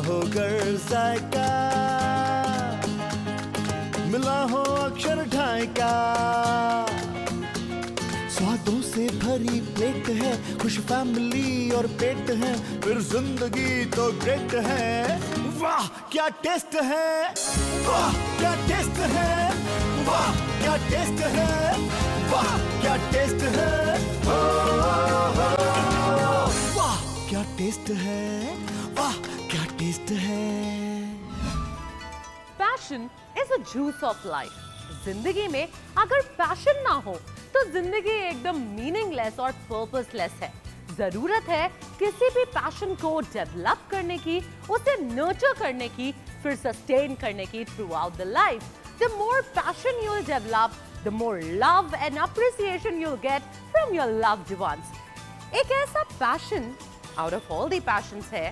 हो गर जायका, मिला हो अक्षर ढाई का। स्वादों से भरी प्लेट है, खुश फैमिली और पेट है, फिर जिंदगी तो ग्रेट है। वाह क्या टेस्ट है, वाह क्या टेस्ट है, वाह क्या टेस्ट है, वाह क्या टेस्ट है, वाह क्या टेस्ट है, वाह क्या टेस्ट है। Passion is a juice of life. जिंदगी में अगर पैशन ना हो तो जिंदगी एकदम मीनिंगलेस और पर्पसलेस है। जरूरत है किसी भी पैशन को डेवलप करने की, उसे नर्चर करने की, फिर सस्टेन करने की through out the life. The more passion you will develop, the more love and appreciation you will get from your loved ones. एक ऐसा passion out of all the patience है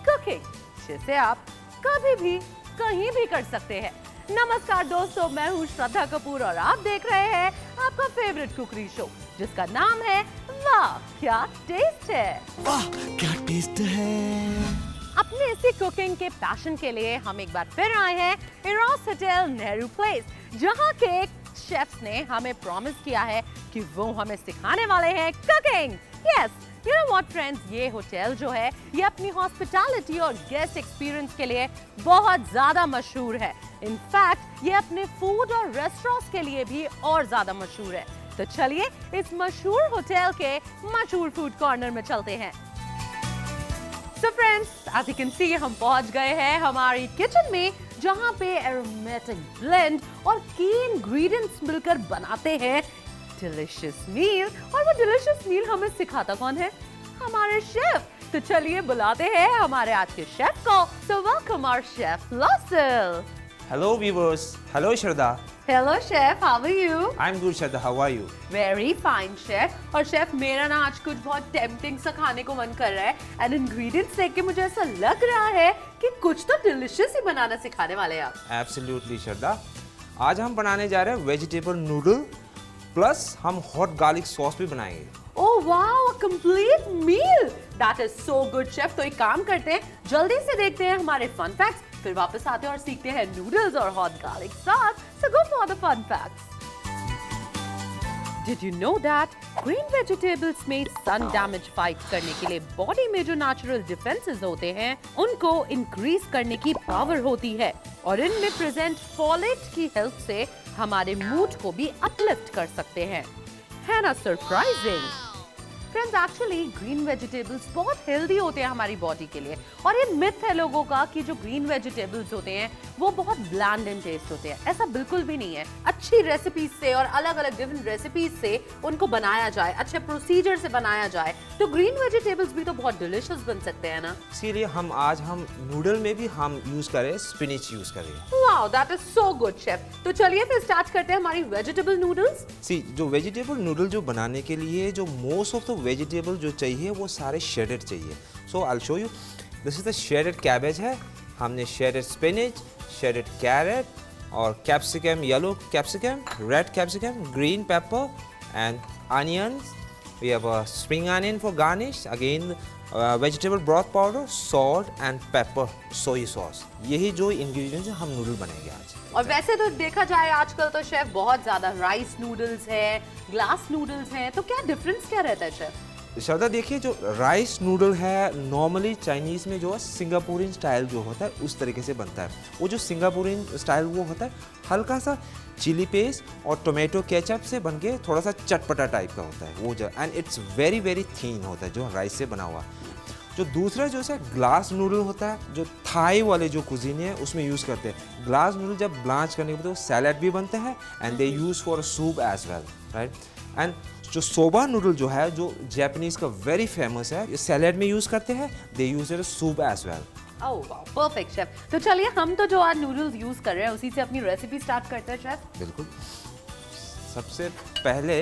कुकिंग, जिसे आप कभी भी कहीं भी कर सकते हैं। नमस्कार दोस्तों, मैं हूँ श्रद्धा कपूर और आप देख रहे हैं आपका फेवरेट कुकरी शो, जिसका नाम है वाह क्या टेस्ट है। वाह क्या टेस्ट है। अपने इसी कुकिंग के पैशन के लिए हम एक बार फिर आए हैं इरोस होटल नेहरू प्लेस, जहाँ के शेफ्स ने हमें प्रॉमिस किया है कि वो हमें सिखाने वाले हैं cooking. Yes, you know what friends, ये होटल जो है ये अपनी हॉस्पिटैलिटी और गेस्ट एक्सपीरियंस के लिए बहुत ज्यादा मशहूर है। इनफैक्ट ये अपने फूड और रेस्टोरेंट्स के लिए भी और ज्यादा मशहूर है। तो चलिए इस मशहूर होटल के मशहूर फूड कॉर्नर में चलते हैं। So friends, as you can see, हम पहुंच गए हैं हमारी किचन में, जहां पे एरोमेटिक ब्लेंड और की इंग्रेडिएंट्स मिलकर बनाते हैं डिलिशियस मील। और वो डिलिशियस मील हमें सिखाता कौन है? हमारे शेफ। तो चलिए बुलाते हैं हमारे आज के शेफ को। So welcome our chef Losel. Hello viewers. Hello Shraddha. Hello chef, how are you? I'm good Shraddha. How are you? Very fine chef. और शेफ मेरा ना आज कुछ बहुत टेम्पटिंग सा खाने को मन कर रहा है एंड इंग्रेडिएंट्स देख के मुझे ऐसा लग रहा है कि कुछ तो डिलिशियस ही बनाना सिखाने वाले हैं आप। Absolutely Shraddha. आज हम बनाने जा रहे हैं वेजिटेबल नूडल प्लस हम हॉट गार्लिक सॉस भी बनाएंगे। Oh wow, a complete meal! That is so good chef. तो एक काम करते हैं, जल्दी से देखते हैं हमारे फन फैक्ट्स, फिर वापस आते हैं और सीखते हैं नूडल्स और hot garlic sauce. So go for the fun facts. Did you know that green vegetables में sun damage fight करने के लिए बॉडी में जो नेचुरल डिफेंसेस होते हैं उनको इंक्रीज करने की पावर होती है, और इनमें प्रेजेंट फोलेट की हेल्प से हमारे मूड को भी अपलिफ्ट कर सकते हैं। है ना surprising? Friends, actually green vegetables बहुत हेल्दी होते हैं हमारी बॉडी के लिए, और ये मिथ है लोगों का कि जो ग्रीन वेजिटेबल्स होते हैं वो बहुत ब्लैंड इन टेस्ट होते हैं। ऐसा बिल्कुल भी नहीं है। अच्छी रेसिपीज से और अलग अलग डिफरेंट रेसिपीज से उनको बनाया जाए, अच्छे प्रोसीजर से बनाया जाए, तो ग्रीन वेजिटेबल्स भी तो बहुत डिलिशियस बन सकते हैं ना। इसीलिए आज हम नूडल में भी हम यूज करें स्पिनच यूज करें। Wow, that is so good chef. तो चलिए फिर स्टार्ट करते हैं हमारी वेजिटेबल नूडल्स। जो वेजिटेबल नूडल जो बनाने के लिए जो मोस्ट ऑफ द वेजिटेबल जो चाहिए वो सारे शेडेड चाहिए। So I will show you. This is the shredded cabbage है, हमने शेडेड स्पिनच, शेडेड कैरेट और capsicum, yellow capsicum, red capsicum, green pepper and onions. We have a spring onion for garnish. Again, vegetable broth powder, salt and pepper, soy sauce. यही जो ingredients हैं हम noodle बनाएंगे आज। और वैसे तो देखा जाए आजकल तो शेफ बहुत ज्यादा राइस नूडल्स है, ग्लास नूडल्स हैं, तो क्या डिफरेंस क्या रहता है शेफ? श्रद्धा देखिए, जो राइस नूडल है नॉर्मली चाइनीज़ में जो है सिंगापुरियन स्टाइल जो होता है उस तरीके से बनता है। वो जो सिंगापुरियन स्टाइल वो होता है हल्का सा चिली पेस्ट और टोमेटो केचप से बन के थोड़ा सा चटपटा टाइप का होता है वो जो, एंड इट्स वेरी वेरी थीन होता है जो राइस से बना हुआ। जो दूसरा जो है ग्लास नूडल होता है, जो थाई वाले जो कुजीन है उसमें यूज़ करते हैं। ग्लास नूडल जब ब्लांच करने के बाद सैलड भी बनते हैं and they use for soup as well, right. And जो सोबा नूडल जो है जो जापानीज का वेरी फेमस है, ये सैलड में यूज़ करते हैं, they use it soup as well. Oh wow, perfect chef. तो चलिए हम तो जो आज नूडल्स यूज कर रहे हैं उसी से अपनी रेसिपी स्टार्ट करते हैं शेफ। बिल्कुल। सबसे पहले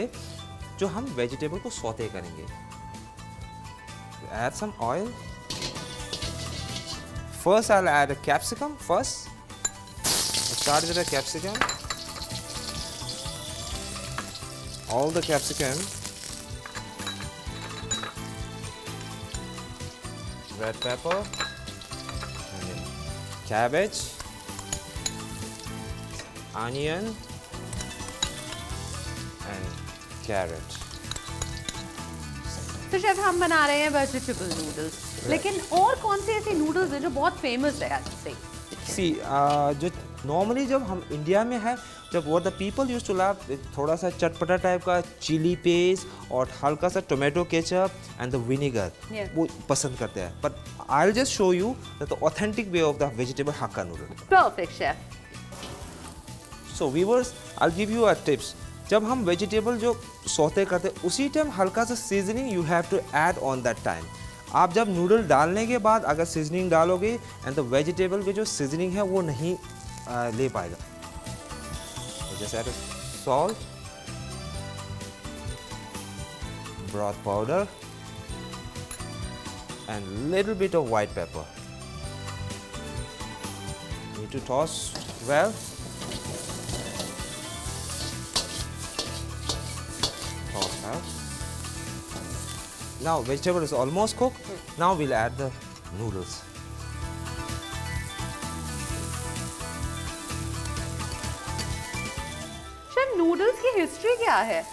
जो हम वेजिटेबल को सौते करेंगे, add some oil. First I'll add a capsicum first. Start with a capsicum. All the capsicum. Red pepper. cabbage, onion and carrot. तो शेफ हम बना रहे हैं वेजिटेबल नूडल्स, लेकिन और कौन से ऐसे नूडल्स हैं जो बहुत फेमस है आज से? सी जो नॉर्मली जब हम इंडिया में है, जब वो the people use to love थोड़ा सा चटपटा टाइप का चिली पेस्ट और हल्का सा tomato ketchup and the vinegar, Yeah. वो पसंद करते हैं. But I will just show you the authentic way of the vegetable hakka noodle. Perfect chef. So viewers, I will give you a tips. जब हम vegetable जो saute करते हैं उसी टाइम हल्का सा seasoning you have to add on that time. आप जब नूडल डालने के बाद अगर सीजनिंग डालोगे एंड द वेजिटेबल के जो सीजनिंग है वो नहीं ले पाएगा. जैसे add salt, broth powder and little bit of white pepper. Need to toss well. Now vegetable is almost cooked. Now we'll add the noodles. Chef noodles की हिस्ट्री क्या है?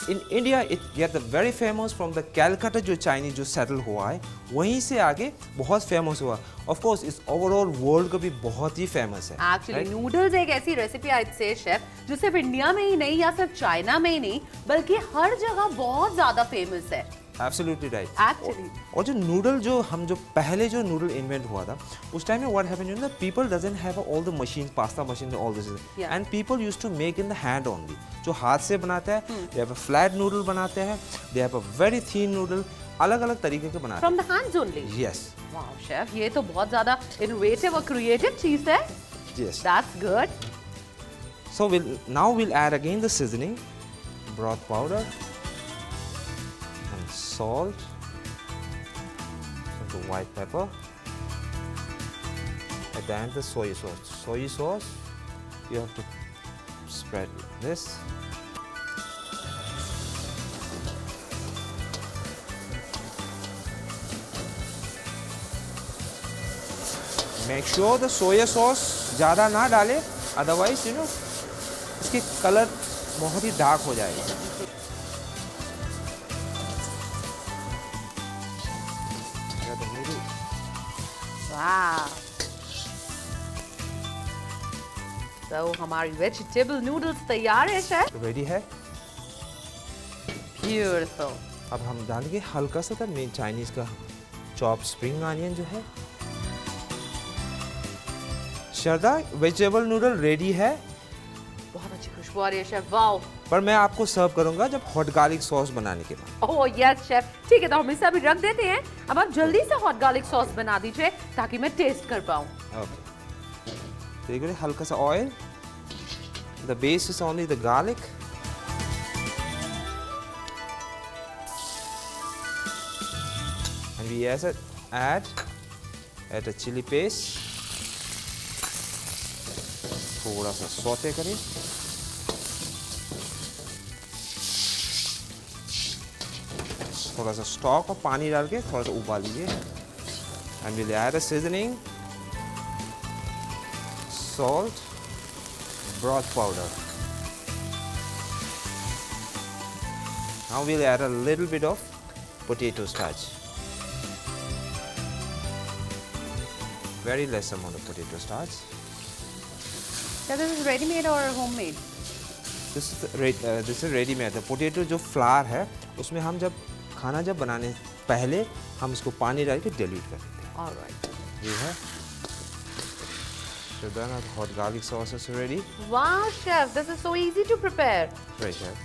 In India, it get the very famous from the Calcutta जो Chinese जो settle हुआ है, वहीं से आगे बहुत famous हुआ. Of course, इस overall world का भी बहुत ही famous है. Actually right? नूडल्स एक ऐसी रेसिपी आई से शेफ जो सिर्फ इंडिया में ही नहीं या सिर्फ चाइना में ही नहीं बल्कि हर जगह बहुत ज्यादा फेमस है. Absolutely right. Actually. और जो नूडल जो हम जो पहले जो नूडल इन्वेंट हुआ था उस टाइम में what happened, you know, people doesn't have all the machine, pasta machine, all this, Yeah. and people used to make in the hand only. जो हाथ से बनाते हैं, they have a flat noodle बनाते हैं, they have a very thin noodle, अलग अलग तरीके के बनाते फ्रॉम द हैंड्स ओनली. हैं. Yes, वाओ शेफ, ये तो बहुत ज्यादा इनोवेटिव और क्रिएटिव चीज है. yes. That's good. So we'll add again the seasoning, broth powder, and salt, and the white pepper. At the end, the soy sauce. Soy sauce, you have to spread this. Make sure the soya sauce ज़्यादा ना डाले, otherwise you know इसकी colour बहुत ही dark हो जाएगा. वाह. तो हमारी वेजिटेबल नूडल्स तैयार है शेफ. रेडी है. ब्यूटीफुल. अब हम डालेंगे हल्का सा मेन चाइनीज का चॉप स्प्रिंग ऑनियन जो है. श्रद्धा, वेजिटेबल नूडल रेडी है. बहुत अच्छी खुशबू आ रही है शेफ. वाओ. पर मैं आपको सर्व करूंगा जब हॉट गार्लिक सॉस बनाने के बाद. Oh yes chef. ठीक है, तो हम इसे अभी रख देते हैं. अब आप जल्दी से हॉट गार्लिक सॉस बना दीजिए ताकि मैं टेस्ट कर पाऊँ. ओके. तो ये हल्का सा oil. The base is only the garlic. And we add a chili paste. थोड़ा सा सौते करें. थोड़ा सा स्टॉक और पानी डाल के थोड़ा सा उबाल लीजिए. And we'll add a seasoning, salt, broth powder. Now we'll add a little bit of potato starch. Very less amount of potato starch. So this is ready made or homemade? This is ready made. The potato जो flower है उसमें हम जब खाना जब बनाने पहले हम इसको पानी डाल के dilute कर देते हैं. All right. ये है. So then our hot garlic sauce is ready. Wow chef, this is so easy to prepare. Right, chef.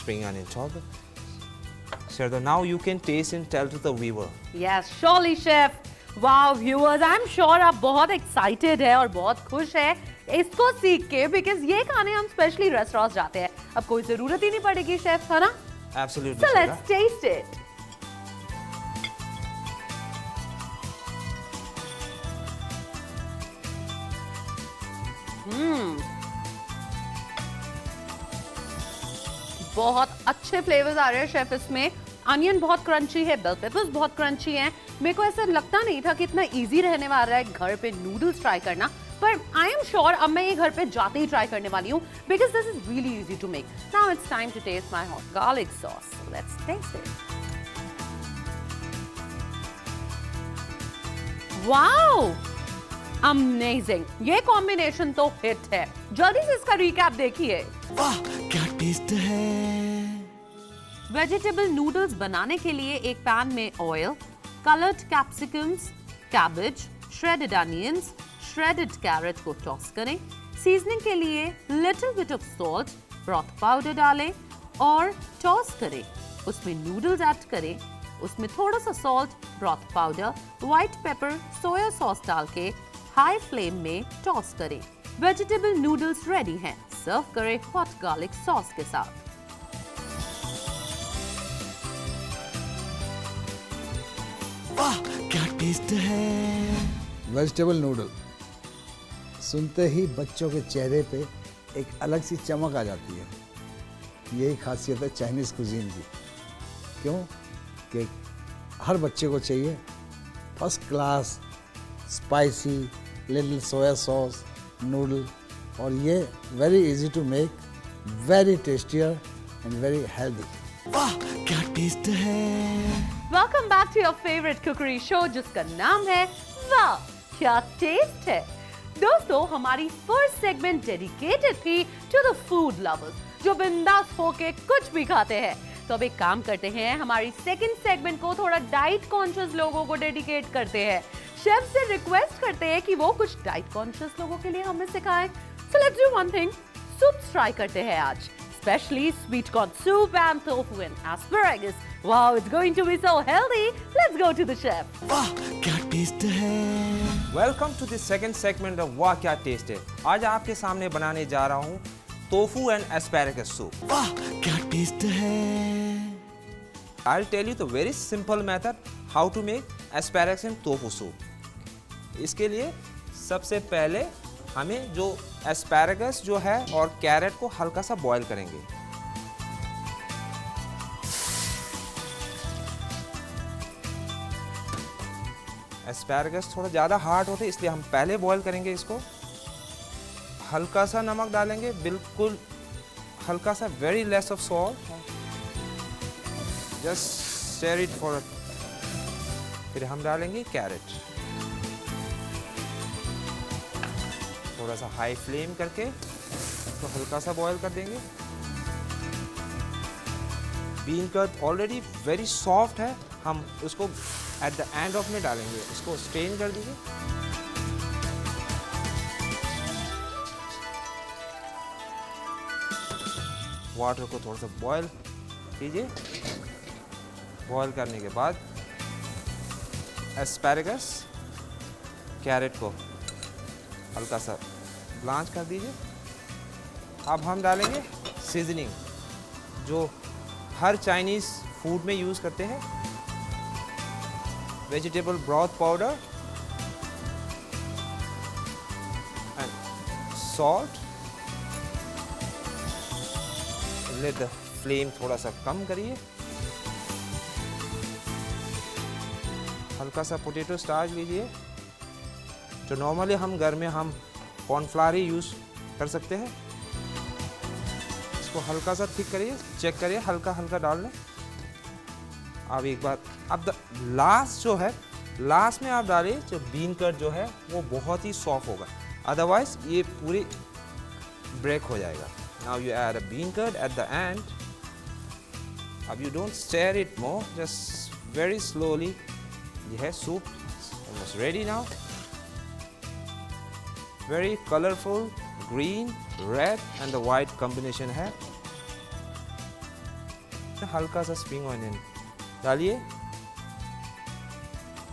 Spring onion chop. So now you can taste and tell to the viewer. Yes, surely chef. Wow viewers, I'm sure आप बहुत excited है और बहुत खुश है इसको सीख के, because ये खाने हम स्पेशली रेस्टोरेंट जाते हैं. अब कोई जरूरत ही नहीं पड़ेगी शेफ, है ना? Absolutely. So let's taste it. बहुत अच्छे फ्लेवर्स आ रहे हैं शेफ इसमें. अनियन बहुत क्रंची है, बेल पेपर्स बहुत क्रंची हैं। मेरे को ऐसा लगता नहीं था कि इतना इजी रहने वाला है घर पे नूडल्स ट्राई करना, पर आई एम श्योर अब मैं ये घर पे जाते ही ट्राई करने वाली हूँ, because this is really easy to make. Now it's time to taste my hot garlic sauce. Let's taste it. Wow, amazing! ये कॉम्बिनेशन तो हिट है। जल्दी से इसका रिकैप देखिए। वाह क्या टेस्ट है। वेजिटेबल नूडल्स बनाने के लिए एक पैन में oil, coloured capsicums, cabbage, shredded onions, shredded carrot को टॉस करें। सीजनिंग के लिए little bit of salt, broth powder डालें और टॉस करें। उसमें नूडल्स ऐड करें, उसमें थोड़ा सा salt, broth powder, white paper, soya sauce डाल के हाई फ्लेम में टॉस करें। वेजिटेबल नूडल्स रेडी हैं। सर्व करें हॉट गार्लिक सॉस के साथ। वाह क्या टेस्ट है। वेजिटेबल नूडल सुनते ही बच्चों के चेहरे पे एक अलग सी चमक आ जाती है। यही खासियत है चाइनीज़ कुजीन की। क्यों कि हर बच्चे को चाहिए first class spicy little soya sauce noodle, और ये very easy to make, very tastier and very healthy. वाह क्या टेस्ट है। Welcome back to your favourite cookery show जिसका नाम है वाह क्या टेस्ट है। दोस्तों, हमारी फर्स्ट सेगमेंट डेडिकेटेड थी टू द फूड लवर्स जो बिंदास होके कुछ भी खाते हैं। तो अब एक काम करते हैं, हमारी सेकंड सेगमेंट को थोड़ा डाइट कॉन्शियस लोगों को डेडिकेट करते हैं। शेफ से रिक्वेस्ट करते हैं कि वो कुछ डाइट कॉन्शियस लोगों के लिए हमें सिखाएं। So let's do one thing, soup try करते हैं आज, especially sweet corn soup and tofu and asparagus. Wow, it's going to be so healthy. Let's go to the chef. वाह क्या टेस्ट है। Welcome to the second segment of वाह क्या taste है। आज आपके सामने बनाने जा रहा हूँ टोफू एंड एस्पैरागस सूप। वाह क्या टेस्ट है। I'll tell you the very simple method how to make asparagus and tofu soup. इसके लिए सबसे पहले हमें जो एस्पैरागस जो है और कैरेट को हल्का सा बॉईल करेंगे। एस्पैरागस थोड़ा ज़्यादा हार्ड होते हैं, इसलिए हम पहले बॉईल करेंगे इसको। हल्का सा नमक डालेंगे, बिल्कुल हल्का सा, very less of salt. Just stir it for. फिर हम डालेंगे कैरेट, थोड़ा सा हाई फ्लेम करके तो हल्का सा बॉईल कर देंगे। Bean curd already very soft है, हम उसको एट द एंड ऑफ में डालेंगे। इसको स्ट्रेन कर दीजिए। वाटर को थोड़ा सा बॉईल कीजिए। बॉईल करने के बाद एस्पैरागस, कैरेट को हल्का सा ब्लांच कर दीजिए। अब हम डालेंगे सीजनिंग जो हर चाइनीज़ फूड में यूज़ करते हैं। Vegetable broth powder and salt. Let the flame थोड़ा सा कम करिए। हल्का सा पोटैटो स्टार्च लीजिए, जो नॉर्मली हम घर में हम कॉर्नफ्लावर ही यूज़ कर सकते हैं। इसको हल्का सा थिक करिए, चेक करिए, हल्का हल्का डाल लें। अब एक बार, अब लास्ट जो है, लास्ट में आप डालिए जो बीन कर्ड जो है वो बहुत ही सॉफ्ट होगा, अदरवाइज ये पूरी ब्रेक हो जाएगा। Now you add a bean curd at the end. अब you don't stir it more, just very slowly. ये है soup almost ready now. Very colourful, green, red and the white combination है। हल्का सा स्प्रिंग ऑनियन डालिए।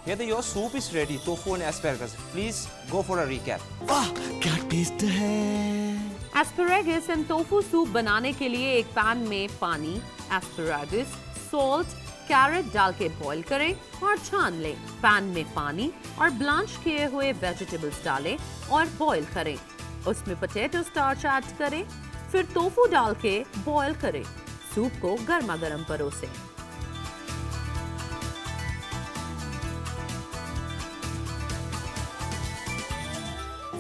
Here your soup is ready, tofu and asparagus. Please go for a recap. वाह क्या taste है। Asparagus and tofu soup बनाने के लिए एक पैन में पानी, एस्पैरागस, सॉल्ट, कैरेट डाल के बॉईल करें और छान लें। पैन में पानी और ब्लांच किए हुए वेजिटेबल्स डालें और बॉईल करें। उसमें पोटैटो स्टार्च ऐड करें, फिर टोफू डाल के बॉईल करें। सूप को गर्मा गर्म परोसें।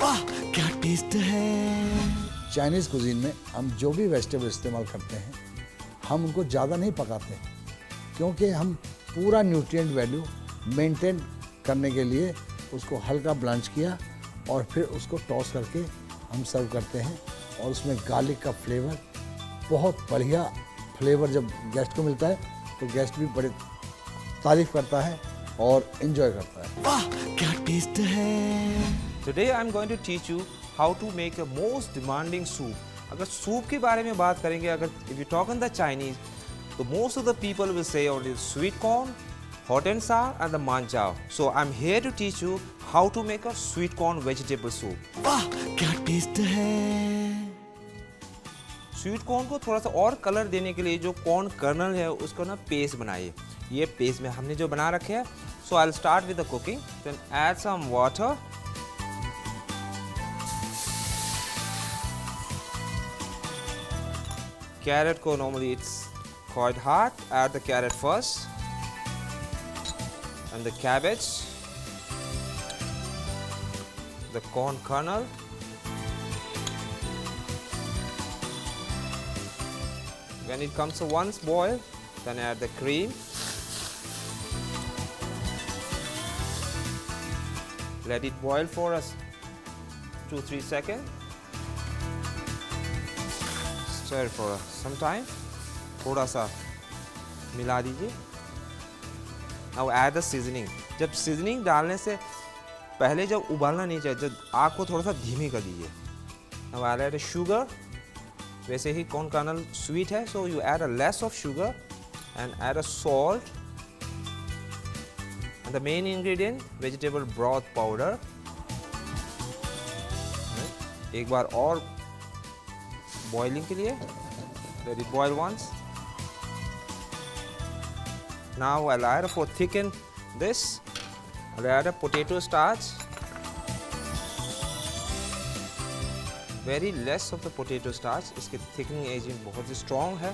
वाह क्या टेस्ट है। चाइनीज़ कुजीन में हम जो भी वेजिटेबल इस्तेमाल करते हैं हम उनको ज़्यादा नहीं पकाते क्योंकि हम पूरा न्यूट्रिएंट वैल्यू मेंटेन करने के लिए उसको हल्का ब्लांच किया और फिर उसको टॉस करके हम सर्व करते हैं। और उसमें गार्लिक का फ्लेवर, बहुत बढ़िया फ्लेवर जब गेस्ट को मिलता है तो गेस्ट भी बड़े तारीफ करता है और इन्जॉय करता है। वाह क्या टेस्ट है। Today I'm going to teach you how to make a most demanding soup. अगर सूप के बारे में बात करेंगे, अगर if you talk in the Chinese, तो most of the people will say only sweet corn, hot and sour and the manjiao. So I'm here to teach you how to make a sweet corn vegetable soup. वाह क्या taste है। Sweet corn को थोड़ा सा और colour देने के लिए जो कॉर्न कर्नल है उसको ना पेस्ट बनाइए। ये पेस्ट में हमने जो बना रखे हैं। So I will start with the cooking, then add some water. Carrot को normally it's quite hard. Add the carrot first and the cabbage, the corn kernel, when it comes to once boil, then add the cream. Let it boil for us 2-3 seconds. Stir for some time. थोड़ा सा मिला दीजिए। Now add the seasoning. जब seasoning डालने से पहले जब उबालना नहीं चाहिए, जब आग को थोड़ा सा धीमी कर दीजिए। Now add sugar. वैसे ही कॉर्न कर्नल स्वीट है, so you add a less of sugar and add a salt and the main ingredient vegetable broth powder. एक बार और बॉइलिंग के लिए let it boil once. Now I'll add for thicken this. I'll add a potato starch. Very less of the potato starch. इसके thickening agent बहुत ही strong है.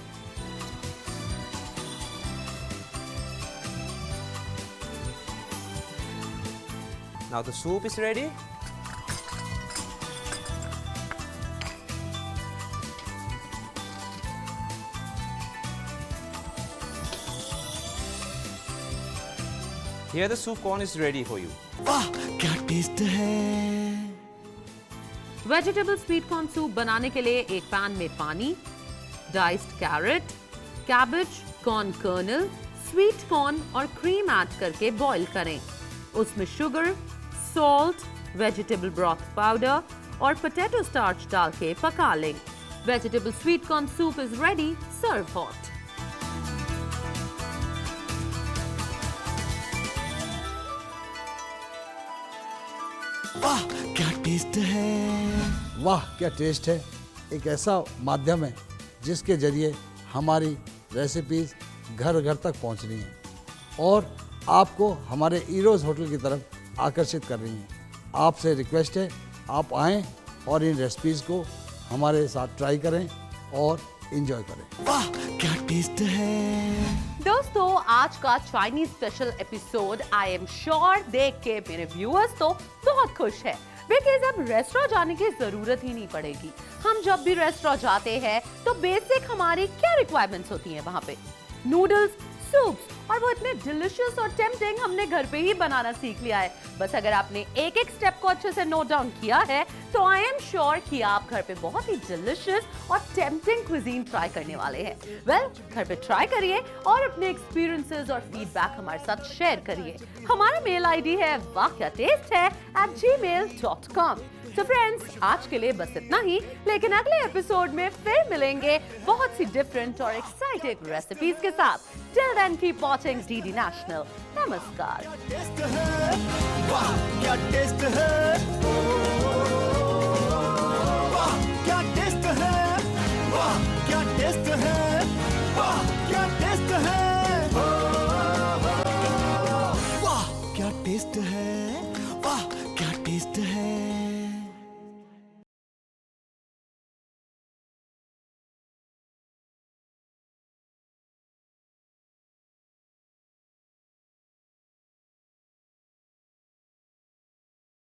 Now the soup is ready. Here the soup corn is ready for you. वाह क्या taste है। Vegetable sweet corn soup बनाने के लिए एक पैन में पानी, diced carrot, cabbage, corn kernel, sweet corn और क्रीम ऐड करके बॉईल करें। उसमें sugar, salt, vegetable broth powder और पोटैटो स्टार्च डाल के पका लें। Vegetable sweet corn soup is ready, serve hot. वाह क्या टेस्ट है। वाह क्या टेस्ट है। एक ऐसा माध्यम है जिसके जरिए हमारी रेसिपीज घर घर तक पहुंच रही हैं और आपको हमारे ईरोज होटल की तरफ आकर्षित कर रही हैं। आपसे रिक्वेस्ट है आप आएं और इन रेसिपीज को हमारे साथ ट्राई करें और एंजॉय करें। वाह क्या टेस्ट है। दोस्तों, आज का Chinese special episode I am sure देख के मेरे व्यूअर्स तो बहुत खुश है, बिकॉज अब रेस्टोरेंट जाने की जरूरत ही नहीं पड़ेगी। हम जब भी रेस्टोरेंट जाते हैं तो बेसिक हमारी क्या रिक्वायरमेंट्स होती हैं वहाँ पे? नूडल्स, सूप्स, और वो इतने डिलिशियस और टेम्पटिंग हमने घर पे ही बनाना सीख लिया है। बस अगर आपने एक एक स्टेप को अच्छे से नोट डाउन किया है तो आई एम श्योर कि आप घर पे बहुत ही डिलिशियस और टेम्पटिंग क्विजीन ट्राई करने वाले हैं। वेल, घर पे ट्राई करिए और अपने एक्सपीरियंसेस और फीडबैक हमारे साथ शेयर करिए। हमारा मेल आईडी है wakyataste@gmail.com। तो फ्रेंड्स, आज के लिए बस इतना ही, लेकिन अगले एपिसोड में फिर मिलेंगे बहुत सी डिफरेंट और एक्साइटिंग रेसिपीज के साथ। Till then keep watching DD National. नमस्कार। टेस्ट है। वाह क्या टेस्ट है। वाह क्या टेस्ट है। वाह क्या टेस्ट है।